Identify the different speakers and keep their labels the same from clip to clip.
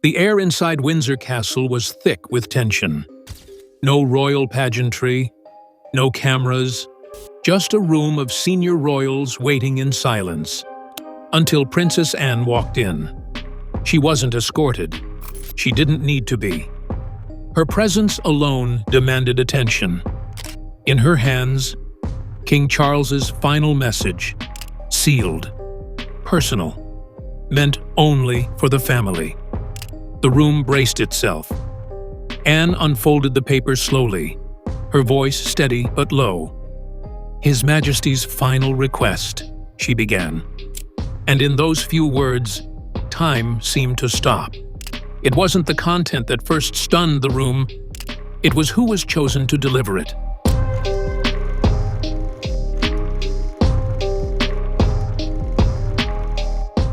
Speaker 1: The air inside Windsor Castle was thick with tension. No royal pageantry, no cameras, just a room of senior royals waiting in silence. Until Princess Anne walked in. She wasn't escorted. She didn't need to be. Her presence alone demanded attention. In her hands, King Charles's final message, sealed, personal, meant only for the family. The room braced itself. Anne unfolded the paper slowly, her voice steady but low. "His Majesty's final request," she began. And in those few words, time seemed to stop. It wasn't the content that first stunned the room, it was who was chosen to deliver it.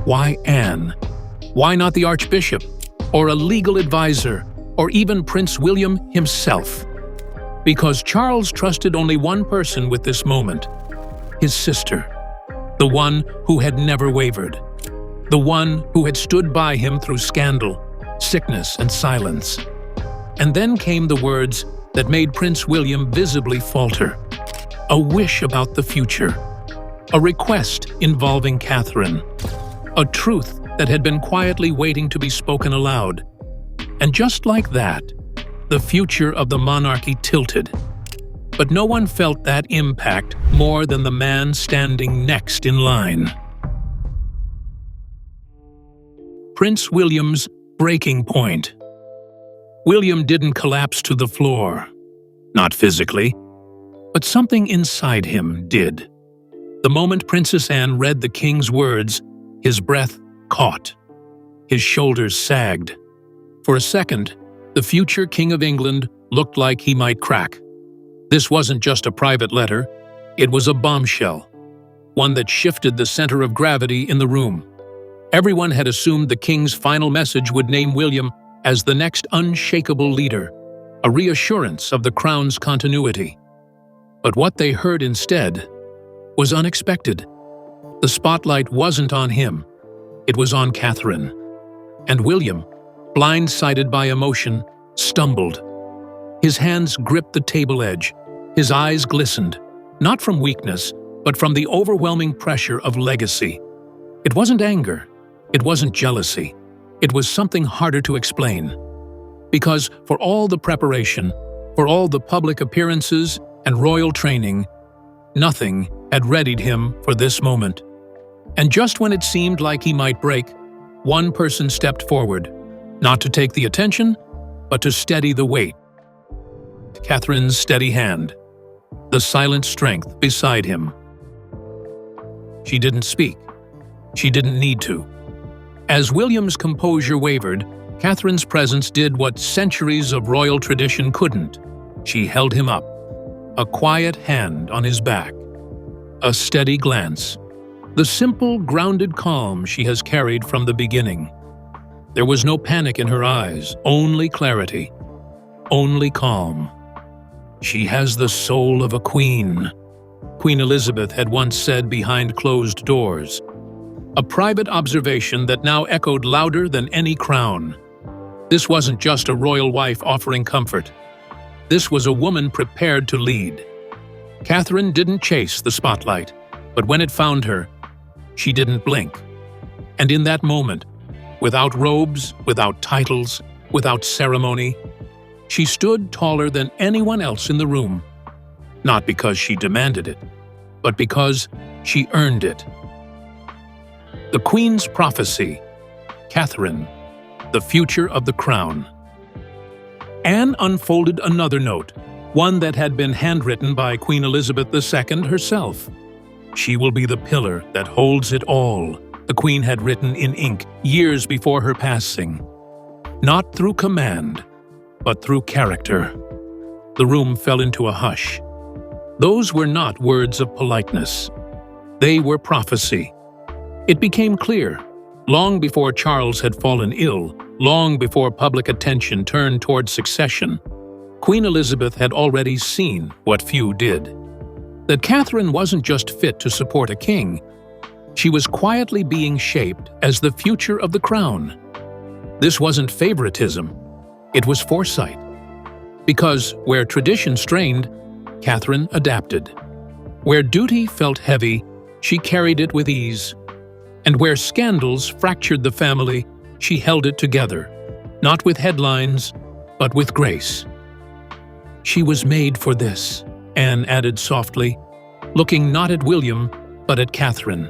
Speaker 1: Why Anne? Why not the Archbishop, or a legal advisor, or even Prince William himself? Because Charles trusted only one person with this moment, his sister, the one who had never wavered, the one who had stood by him through scandal, sickness, and silence. And then came the words that made Prince William visibly falter. A wish about the future. A request involving Catherine. A truth that had been quietly waiting to be spoken aloud. And just like that, the future of the monarchy tilted. But no one felt that impact more than the man standing next in line. Prince William's breaking point. William didn't collapse to the floor. Not physically, but something inside him did. The moment Princess Anne read the king's words, his breath caught. His shoulders sagged. For a second, the future King of England looked like he might crack. This wasn't just a private letter, it was a bombshell, one that shifted the center of gravity in the room. Everyone had assumed the king's final message would name William as the next unshakable leader, a reassurance of the crown's continuity. But what they heard instead was unexpected. The spotlight wasn't on him, it was on Catherine. And William, blindsided by emotion, stumbled. His hands gripped the table edge, his eyes glistened, not from weakness, but from the overwhelming pressure of legacy. It wasn't anger, it wasn't jealousy, it was something harder to explain. Because for all the preparation, for all the public appearances and royal training, nothing had readied him for this moment. And just when it seemed like he might break, one person stepped forward, not to take the attention, but to steady the weight. Catherine's steady hand, the silent strength beside him. She didn't speak. She didn't need to. As William's composure wavered, Catherine's presence did what centuries of royal tradition couldn't. She held him up, a quiet hand on his back, a steady glance, the simple, grounded calm she has carried from the beginning. There was no panic in her eyes, only clarity, only calm. She has the soul of a queen, Queen Elizabeth had once said behind closed doors. A private observation that now echoed louder than any crown. This wasn't just a royal wife offering comfort. This was a woman prepared to lead. Catherine didn't chase the spotlight, but when it found her, she didn't blink. And in that moment, without robes, without titles, without ceremony, she stood taller than anyone else in the room. Not because she demanded it, but because she earned it. The Queen's prophecy, Catherine, the future of the crown. Anne unfolded another note, one that had been handwritten by Queen Elizabeth II herself. "She will be the pillar that holds it all," the Queen had written in ink years before her passing. Not through command, but through character. The room fell into a hush. Those were not words of politeness. They were prophecy. It became clear, long before Charles had fallen ill, long before public attention turned toward succession, Queen Elizabeth had already seen what few did. That Catherine wasn't just fit to support a king, she was quietly being shaped as the future of the crown. This wasn't favoritism, it was foresight. Because where tradition strained, Catherine adapted. Where duty felt heavy, she carried it with ease. And where scandals fractured the family, she held it together, not with headlines, but with grace. "She was made for this," Anne added softly, looking not at William, but at Catherine.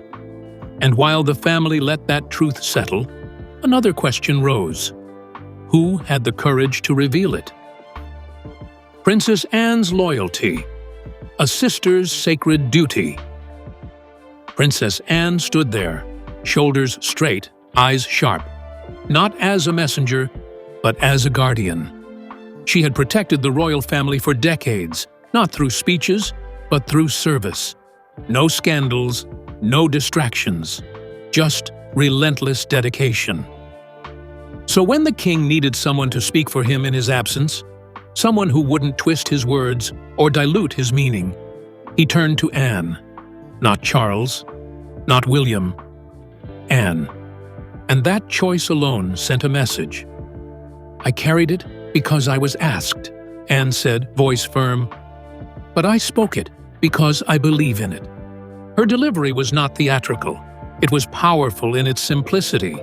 Speaker 1: And while the family let that truth settle, another question rose. Who had the courage to reveal it? Princess Anne's loyalty, a sister's sacred duty. Princess Anne stood there, shoulders straight, eyes sharp, not as a messenger, but as a guardian. She had protected the royal family for decades, not through speeches, but through service. No scandals, no distractions, just relentless dedication. So when the king needed someone to speak for him in his absence, someone who wouldn't twist his words or dilute his meaning, he turned to Anne. Not Charles, not William, Anne. And that choice alone sent a message. "I carried it because I was asked," Anne said, voice firm. "But I spoke it because I believe in it." Her delivery was not theatrical. It was powerful in its simplicity.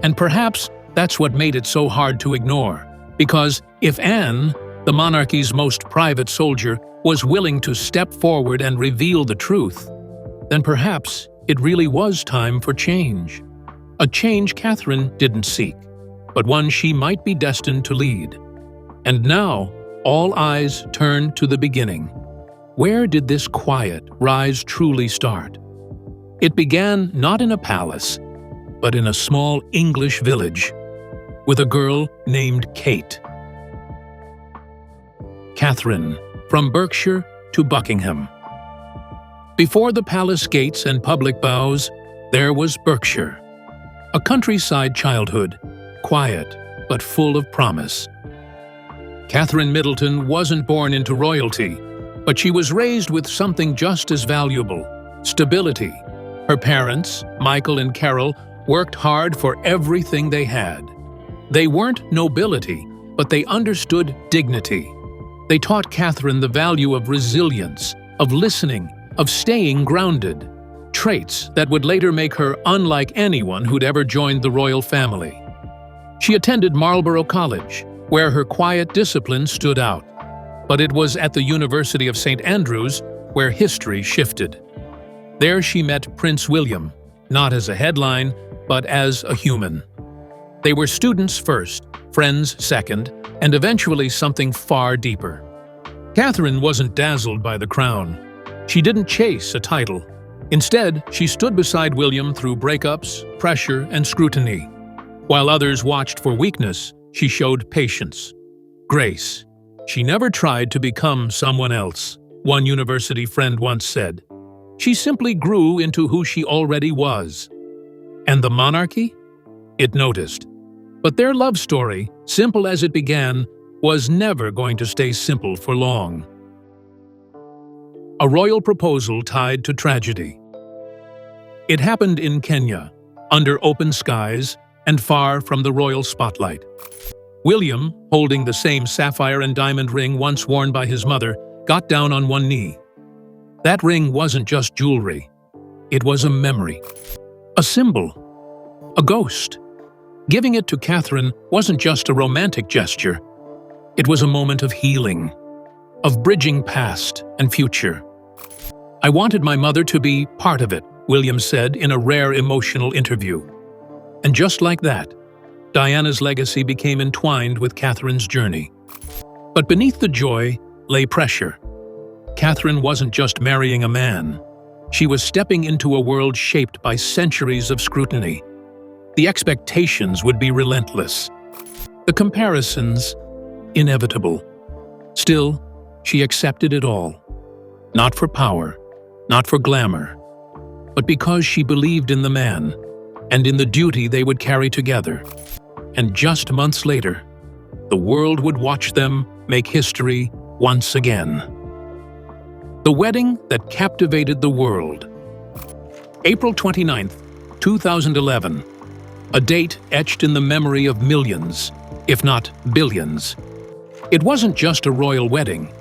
Speaker 1: And perhaps that's what made it so hard to ignore. Because if Anne, the monarchy's most private soldier, was willing to step forward and reveal the truth, then perhaps it really was time for change. A change Catherine didn't seek, but one she might be destined to lead. And now, all eyes turned to the beginning. Where did this quiet rise truly start? It began not in a palace, but in a small English village, with a girl named Kate. Catherine, from Berkshire to Buckingham. Before the palace gates and public bows, there was Berkshire. A countryside childhood, quiet but full of promise. Catherine Middleton wasn't born into royalty, but she was raised with something just as valuable: stability. Her parents, Michael and Carol, worked hard for everything they had. They weren't nobility, but they understood dignity. They taught Catherine the value of resilience, of listening, of staying grounded, traits that would later make her unlike anyone who'd ever joined the royal family. She attended Marlborough College, where her quiet discipline stood out. But it was at the University of St. Andrews where history shifted. There she met Prince William, not as a headline, but as a human. They were students first, friends second, and eventually something far deeper. Catherine wasn't dazzled by the crown. She didn't chase a title. Instead, she stood beside William through breakups, pressure, and scrutiny. While others watched for weakness, she showed patience, grace. She never tried to become someone else, one university friend once said. She simply grew into who she already was. And the monarchy? It noticed. But their love story, simple as it began, was never going to stay simple for long. A royal proposal tied to tragedy. It happened in Kenya, under open skies and far from the royal spotlight. William, holding the same sapphire and diamond ring once worn by his mother, got down on one knee. That ring wasn't just jewelry. It was a memory, a symbol, a ghost. Giving it to Catherine wasn't just a romantic gesture. It was a moment of healing, of bridging past and future. "I wanted my mother to be part of it," William said in a rare emotional interview. And just like that, Diana's legacy became entwined with Catherine's journey. But beneath the joy lay pressure. Catherine wasn't just marrying a man. She was stepping into a world shaped by centuries of scrutiny. The expectations would be relentless. The comparisons, inevitable. Still, she accepted it all. Not for power, not for glamour, but because she believed in the man and in the duty they would carry together. And just months later, the world would watch them make history once again. The wedding that captivated the world. April 29, 2011. a date etched in the memory of millions, if not billions. It wasn't just a royal wedding.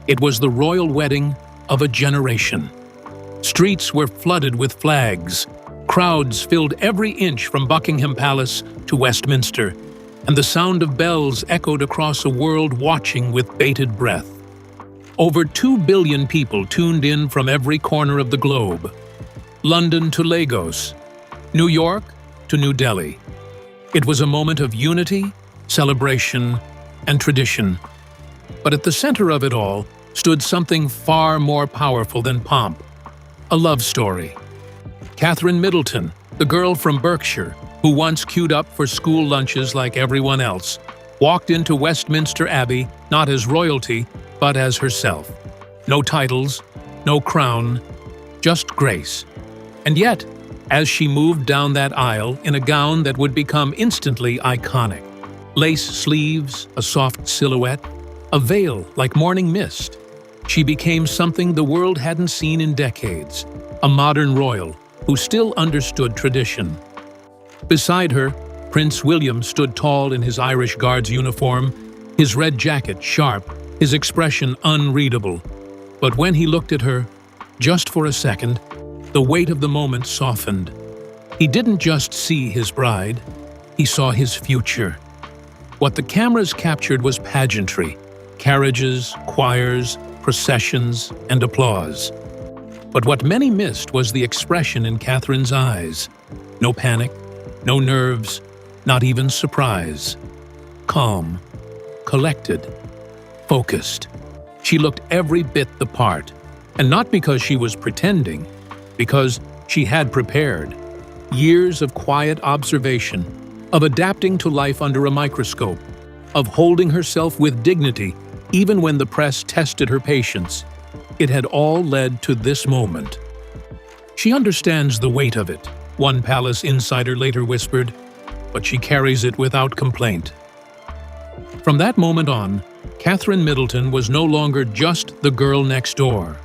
Speaker 1: It was the royal wedding of a generation. Streets were flooded with flags. Crowds filled every inch from Buckingham Palace to Westminster, and the sound of bells echoed across a world watching with bated breath. Over 2 billion people tuned in from every corner of the globe. London to Lagos, New York to New Delhi. It was a moment of unity, celebration, and tradition. But at the center of it all stood something far more powerful than pomp: a love story. Catherine Middleton, the girl from Berkshire, who once queued up for school lunches like everyone else, walked into Westminster Abbey not as royalty, but as herself. No titles, no crown, just grace. And yet, as she moved down that aisle in a gown that would become instantly iconic, lace sleeves, a soft silhouette, a veil like morning mist, she became something the world hadn't seen in decades, a modern royal who still understood tradition. Beside her, Prince William stood tall in his Irish Guards uniform, his red jacket sharp, his expression unreadable. But when he looked at her, just for a second, the weight of the moment softened. He didn't just see his bride, he saw his future. What the cameras captured was pageantry, carriages, choirs, processions, and applause. But what many missed was the expression in Catherine's eyes. No panic, no nerves, not even surprise. Calm, collected, focused. She looked every bit the part, and not because she was pretending, because she had prepared. Years of quiet observation, of adapting to life under a microscope, of holding herself with dignity even when the press tested her patience. It had all led to this moment. She understands the weight of it, one palace insider later whispered, but she carries it without complaint. From that moment on, Catherine Middleton was no longer just the girl next door.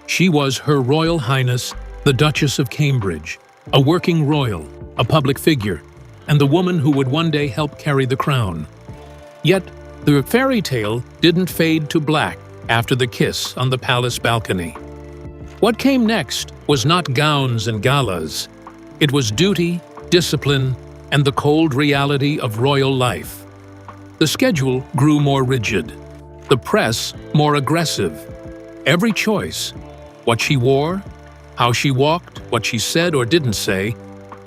Speaker 1: She was Her Royal Highness, the Duchess of Cambridge, a working royal, a public figure, and the woman who would one day help carry the crown. Yet, the fairy tale didn't fade to black after the kiss on the palace balcony. What came next was not gowns and galas. It was duty, discipline, and the cold reality of royal life. The schedule grew more rigid, the press more aggressive. Every choice, what she wore, how she walked, what she said or didn't say,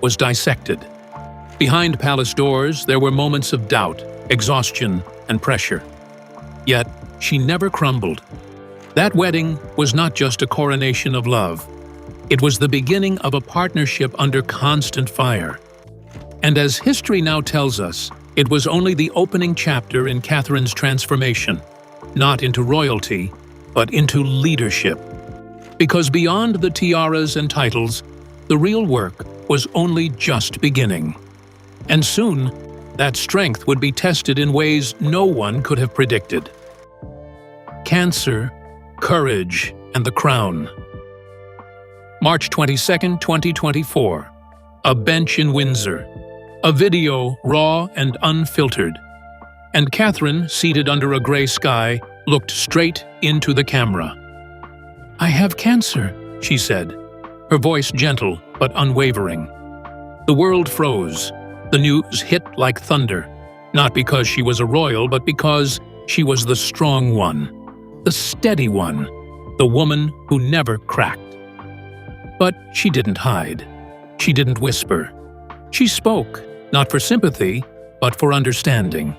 Speaker 1: was dissected. Behind palace doors, there were moments of doubt, exhaustion, and pressure. Yet, she never crumbled. That wedding was not just a coronation of love. It was the beginning of a partnership under constant fire. And as history now tells us, it was only the opening chapter in Catherine's transformation, not into royalty, but into leadership. Because beyond the tiaras and titles, the real work was only just beginning. And soon, that strength would be tested in ways no one could have predicted. Cancer, courage, and the crown. March 22, 2024. A bench in Windsor. A video raw and unfiltered. And Catherine, seated under a gray sky, looked straight into the camera. "I have cancer," she said, her voice gentle but unwavering. The world froze. The news hit like thunder, not because she was a royal, but because she was the strong one, the steady one, the woman who never cracked. But she didn't hide. She didn't whisper. She spoke, not for sympathy, but for understanding.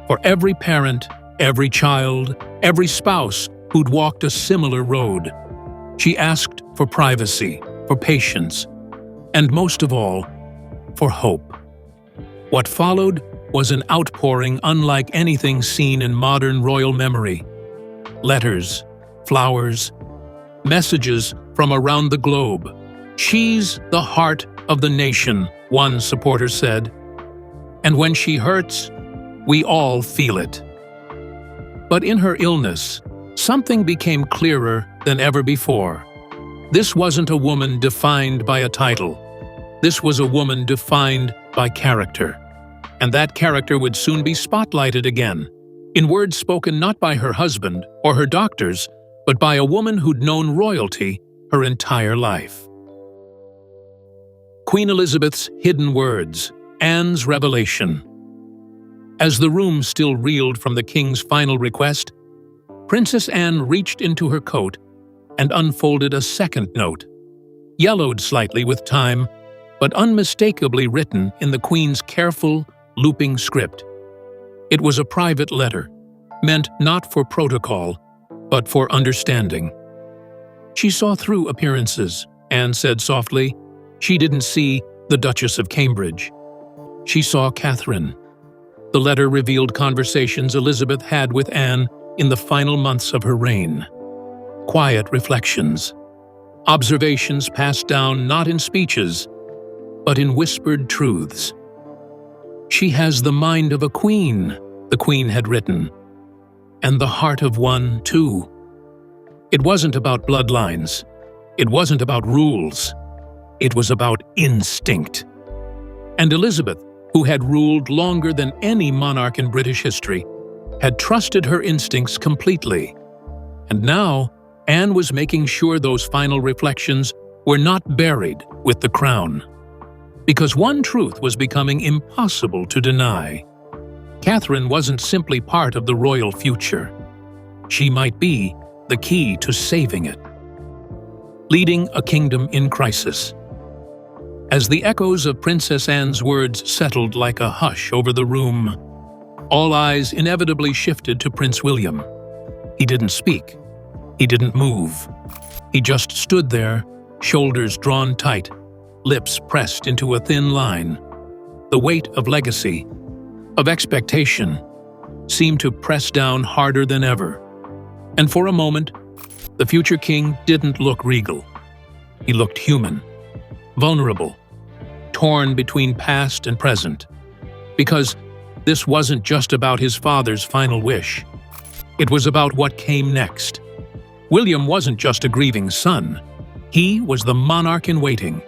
Speaker 1: For every parent, every child, every spouse who'd walked a similar road. She asked for privacy, for patience, and most of all, for hope. What followed was an outpouring unlike anything seen in modern royal memory. Letters, flowers, messages from around the globe. "She's the heart of the nation," one supporter said. "And when she hurts, we all feel it." But in her illness, something became clearer than ever before. This wasn't a woman defined by a title. This was a woman defined by character. And that character would soon be spotlighted again, in words spoken not by her husband or her doctors, but by a woman who'd known royalty her entire life. Queen Elizabeth's hidden words, Anne's revelation. As the room still reeled from the king's final request, Princess Anne reached into her coat and unfolded a second note, yellowed slightly with time, but unmistakably written in the Queen's careful, looping script. It was a private letter, meant not for protocol, but for understanding. She saw through appearances, Anne said softly. She didn't see the Duchess of Cambridge. She saw Catherine. The letter revealed conversations Elizabeth had with Anne in the final months of her reign. Quiet reflections. Observations passed down not in speeches, but in whispered truths. "She has the mind of a queen," the Queen had written, "and the heart of one, too." It wasn't about bloodlines. It wasn't about rules. It was about instinct. And Elizabeth, who had ruled longer than any monarch in British history, had trusted her instincts completely. And now, Anne was making sure those final reflections were not buried with the crown. Because one truth was becoming impossible to deny. Catherine wasn't simply part of the royal future. She might be the key to saving it. Leading a kingdom in crisis. As the echoes of Princess Anne's words settled like a hush over the room, all eyes inevitably shifted to Prince William. He didn't speak. He didn't move. He just stood there, shoulders drawn tight, lips pressed into a thin line. The weight of legacy, of expectation, seemed to press down harder than ever. And for a moment, the future king didn't look regal. He looked human, vulnerable, torn between past and present. Because this wasn't just about his father's final wish. It was about what came next. William wasn't just a grieving son. He was the monarch in waiting.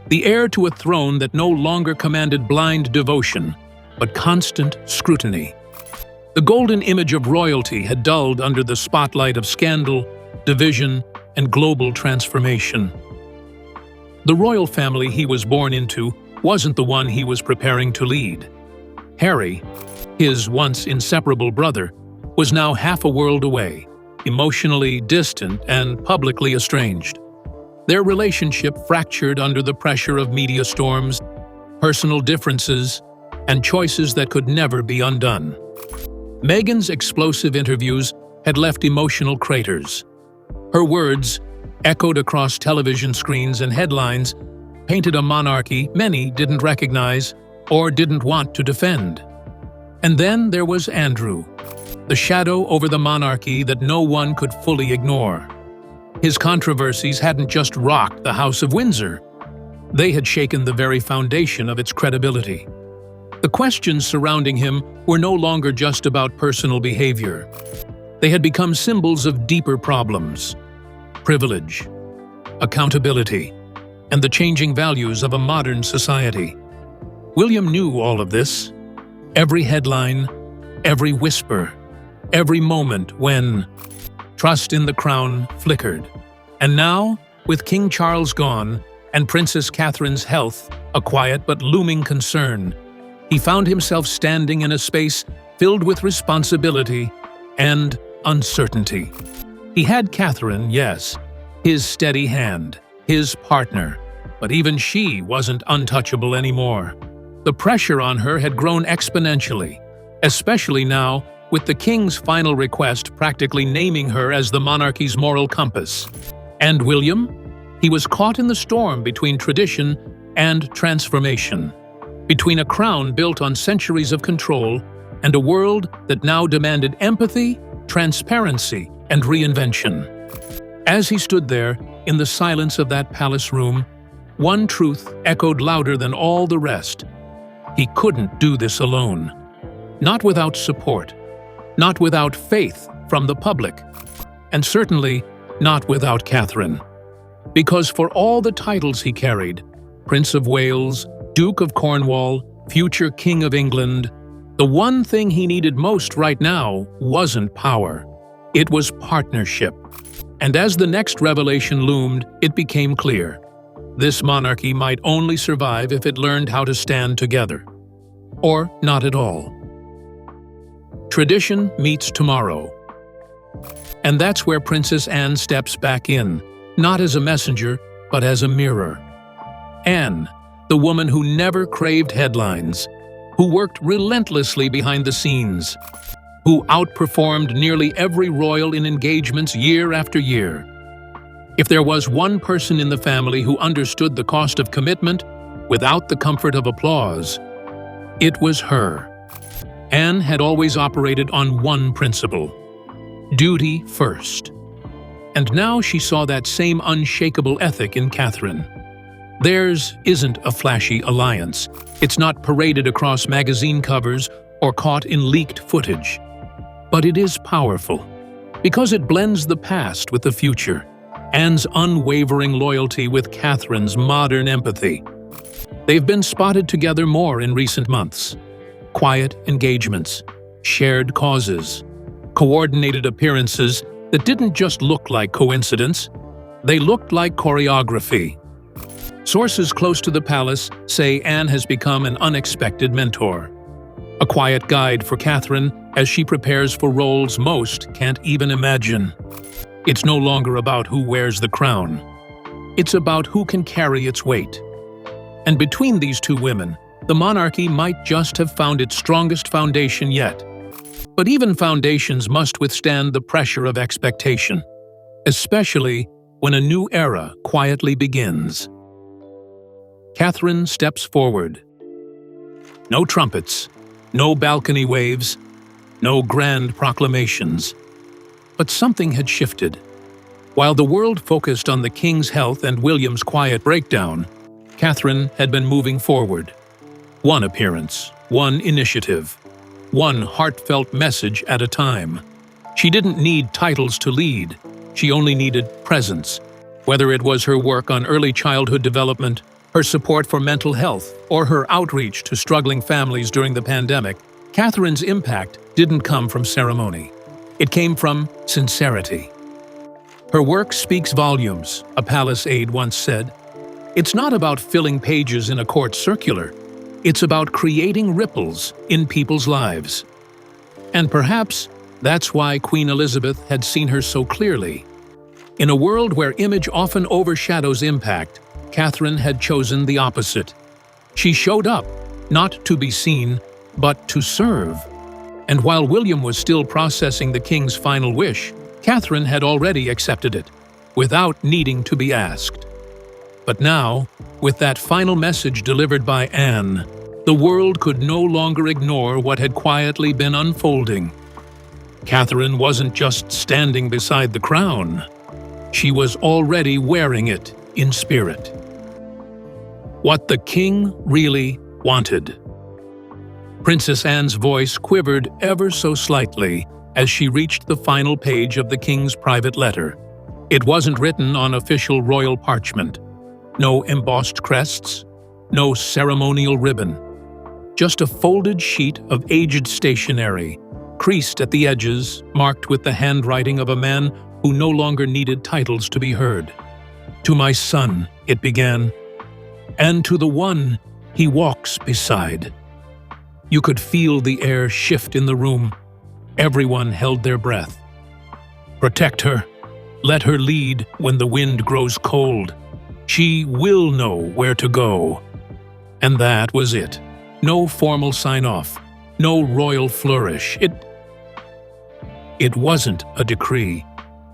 Speaker 1: The heir to a throne that no longer commanded blind devotion, but constant scrutiny. The golden image of royalty had dulled under the spotlight of scandal, division, and global transformation. The royal family he was born into wasn't the one he was preparing to lead. Harry, his once inseparable brother, was now half a world away, emotionally distant and publicly estranged. Their relationship fractured under the pressure of media storms, personal differences, and choices that could never be undone. Meghan's explosive interviews had left emotional craters. Her words, echoed across television screens and headlines, painted a monarchy many didn't recognize or didn't want to defend. And then there was Andrew, the shadow over the monarchy that no one could fully ignore. His controversies hadn't just rocked the House of Windsor. They had shaken the very foundation of its credibility. The questions surrounding him were no longer just about personal behavior. They had become symbols of deeper problems: privilege, accountability, and the changing values of a modern society. William knew all of this. Every headline, every whisper, every moment when trust in the crown flickered. And now, with King Charles gone and Princess Catherine's health a quiet but looming concern, he found himself standing in a space filled with responsibility and uncertainty. He had Catherine, yes, his steady hand, his partner, but even she wasn't untouchable anymore. The pressure on her had grown exponentially, especially now with the king's final request practically naming her as the monarchy's moral compass. And William? He was caught in the storm between tradition and transformation, between a crown built on centuries of control and a world that now demanded empathy, transparency, and reinvention. As he stood there, in the silence of that palace room, one truth echoed louder than all the rest. He couldn't do this alone. Not without support, not without faith from the public, and certainly not without Catherine. Because for all the titles he carried, Prince of Wales, Duke of Cornwall, future King of England, the one thing he needed most right now wasn't power. It was partnership. And as the next revelation loomed, it became clear. This monarchy might only survive if it learned how to stand together. Or not at all. Tradition meets tomorrow. And that's where Princess Anne steps back in, not as a messenger, but as a mirror. Anne, the woman who never craved headlines, who worked relentlessly behind the scenes, who outperformed nearly every royal in engagements year after year. If there was one person in the family who understood the cost of commitment without the comfort of applause, it was her. Anne had always operated on one principle: duty first. And now she saw that same unshakable ethic in Catherine. Theirs isn't a flashy alliance. It's not paraded across magazine covers or caught in leaked footage. But it is powerful, because it blends the past with the future, Anne's unwavering loyalty with Catherine's modern empathy. They've been spotted together more in recent months. Quiet engagements, shared causes, coordinated appearances that didn't just look like coincidence, they looked like choreography. Sources close to the palace say Anne has become an unexpected mentor, a quiet guide for Catherine as she prepares for roles most can't even imagine. It's no longer about who wears the crown. It's about who can carry its weight. And between these two women, the monarchy might just have found its strongest foundation yet. But even foundations must withstand the pressure of expectation, especially when a new era quietly begins. Catherine steps forward. No trumpets, no balcony waves, no grand proclamations. But something had shifted. While the world focused on the king's health and William's quiet breakdown, Catherine had been moving forward. One appearance, one initiative, one heartfelt message at a time. She didn't need titles to lead. She only needed presence. Whether it was her work on early childhood development, her support for mental health, or her outreach to struggling families during the pandemic, Catherine's impact didn't come from ceremony. It came from sincerity. Her work speaks volumes, a palace aide once said. It's not about filling pages in a court circular. It's about creating ripples in people's lives. And perhaps that's why Queen Elizabeth had seen her so clearly. In a world where image often overshadows impact, Catherine had chosen the opposite. She showed up, not to be seen, but to serve. And while William was still processing the king's final wish, Catherine had already accepted it, without needing to be asked. But now, with that final message delivered by Anne, the world could no longer ignore what had quietly been unfolding. Catherine wasn't just standing beside the crown. She was already wearing it in spirit. What the king really wanted. Princess Anne's voice quivered ever so slightly as she reached the final page of the king's private letter. It wasn't written on official royal parchment. No embossed crests, no ceremonial ribbon. Just a folded sheet of aged stationery, creased at the edges, marked with the handwriting of a man who no longer needed titles to be heard. "To my son," it began, "and to the one he walks beside." You could feel the air shift in the room. Everyone held their breath. Protect her. Let her lead when the wind grows cold. She will know where to go. And that was it. No formal sign-off. No royal flourish. It wasn't a decree.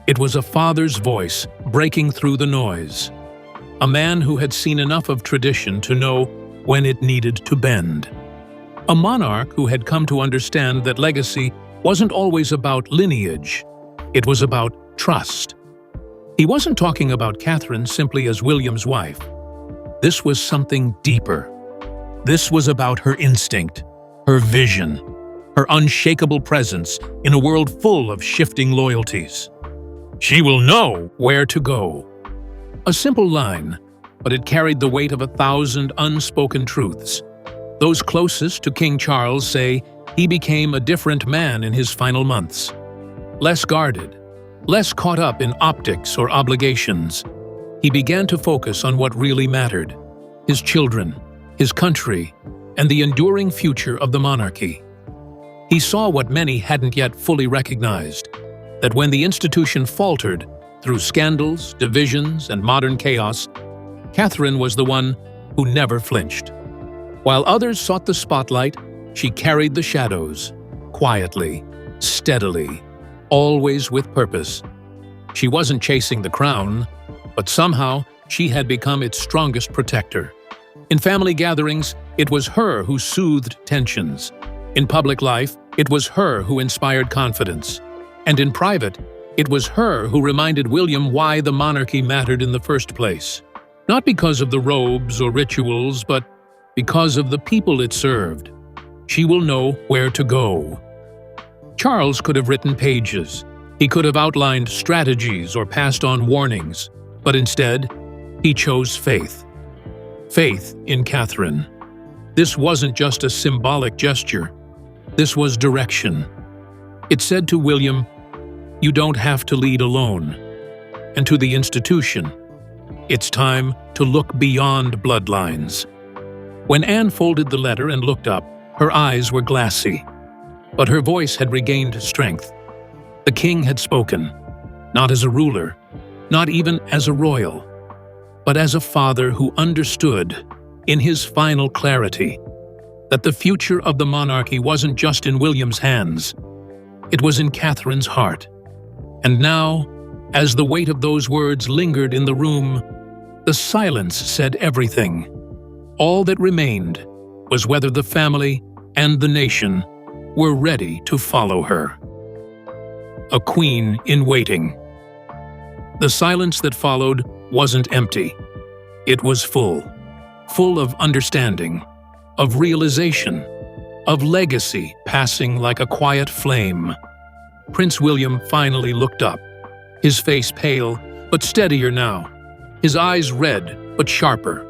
Speaker 1: It was a father's voice breaking through the noise. A man who had seen enough of tradition to know when it needed to bend. A monarch who had come to understand that legacy wasn't always about lineage. It was about trust. He wasn't talking about Catherine simply as William's wife. This was something deeper. This was about her instinct, her vision, her unshakable presence in a world full of shifting loyalties. She will know where to go. A simple line, but it carried the weight of 1,000 unspoken truths. Those closest to King Charles say he became a different man in his final months. Less guarded, less caught up in optics or obligations. He began to focus on what really mattered: his children, his country, and the enduring future of the monarchy. He saw what many hadn't yet fully recognized, that when the institution faltered through scandals, divisions, and modern chaos, Catherine was the one who never flinched. While others sought the spotlight, she carried the shadows, quietly, steadily, always with purpose. She wasn't chasing the crown, but somehow she had become its strongest protector. In family gatherings, it was her who soothed tensions. In public life, it was her who inspired confidence. And in private, it was her who reminded William why the monarchy mattered in the first place. Not because of the robes or rituals, but because of the people it served. She will know where to go. Charles could have written pages. He could have outlined strategies or passed on warnings, but instead, he chose faith. Faith in Catherine. This wasn't just a symbolic gesture. This was direction. It said to William, "You don't have to lead alone." And to the institution, "It's time to look beyond bloodlines." When Anne folded the letter and looked up, her eyes were glassy, but her voice had regained strength. The king had spoken, not as a ruler, not even as a royal, but as a father who understood, in his final clarity, that the future of the monarchy wasn't just in William's hands, it was in Catherine's heart. And now, as the weight of those words lingered in the room, the silence said everything. All that remained was whether the family and the nation were ready to follow her. A queen in waiting. The silence that followed wasn't empty. It was full of understanding, of realization, of legacy passing like a quiet flame. Prince William finally looked up, his face pale but steadier now, his eyes red but sharper.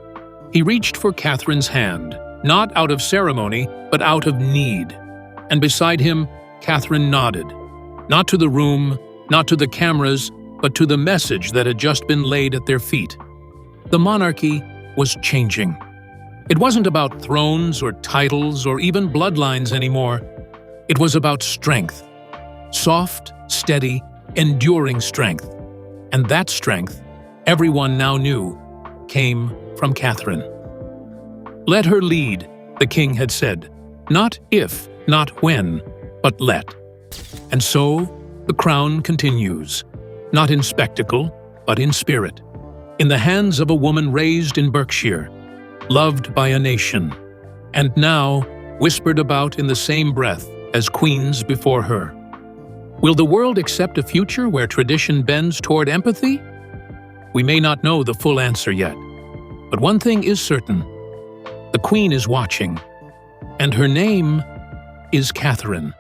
Speaker 1: He reached for Catherine's hand, not out of ceremony, but out of need. And beside him, Catherine nodded, not to the room, not to the cameras, but to the message that had just been laid at their feet. The monarchy was changing. It wasn't about thrones or titles or even bloodlines anymore. It was about strength. Soft, steady, enduring strength. And that strength, everyone now knew, came from Catherine. "Let her lead," the king had said. Not if, not when, but let. And so, the crown continues, not in spectacle, but in spirit, in the hands of a woman raised in Berkshire, loved by a nation, and now whispered about in the same breath as queens before her. Will the world accept a future where tradition bends toward empathy? We may not know the full answer yet, but one thing is certain: the Queen is watching, and her name is Catherine.